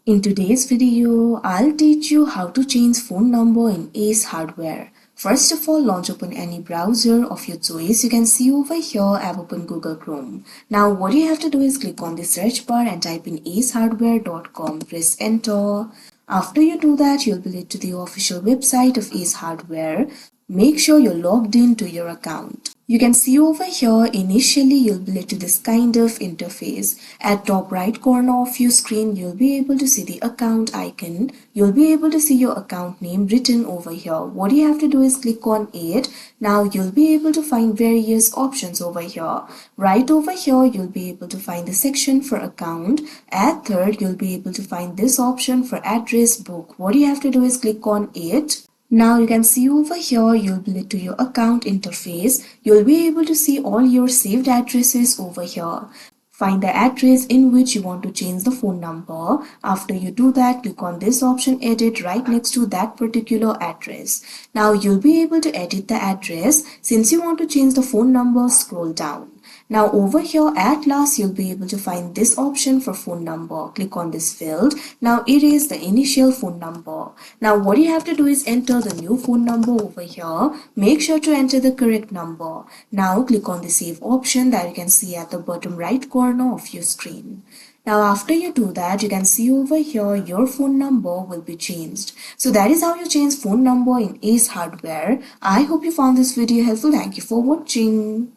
In today's video, I'll teach you how to change phone number in Ace hardware. First of all, launch open any browser of your choice. You can see over here I've opened Google Chrome. Now what you have to do is click on the search bar and type in acehardware.com. Press enter. After you do that, you'll be led to the official website of Ace Hardware. Make sure you're logged in to your account. You can see over here, initially you'll be led to this kind of interface. At top right corner of your screen, you'll be able to see the account icon. You'll be able to see your account name written over here. What you have to do is click on it. Now you'll be able to find various options over here. Right over here, you'll be able to find the section for account. At third, you'll be able to find this option for address book. What you have to do is click on it. Now you can see over here, you'll be led to your account interface. You'll be able to see all your saved addresses over here. Find the address in which you want to change the phone number. After you do that, click on this option edit right next to that particular address. Now you'll be able to edit the address. Since you want to change the phone number, scroll down. Now over here at last you'll be able to find this option for phone number. Click on this field. Now erase the initial phone number. Now what you have to do is enter the new phone number over here. Make sure to enter the correct number. Now click on the save option that you can see at the bottom right corner of your screen. Now after you do that, you can see over here your phone number will be changed. So that is how you change phone number in Ace Hardware. I hope you found this video helpful. Thank you for watching.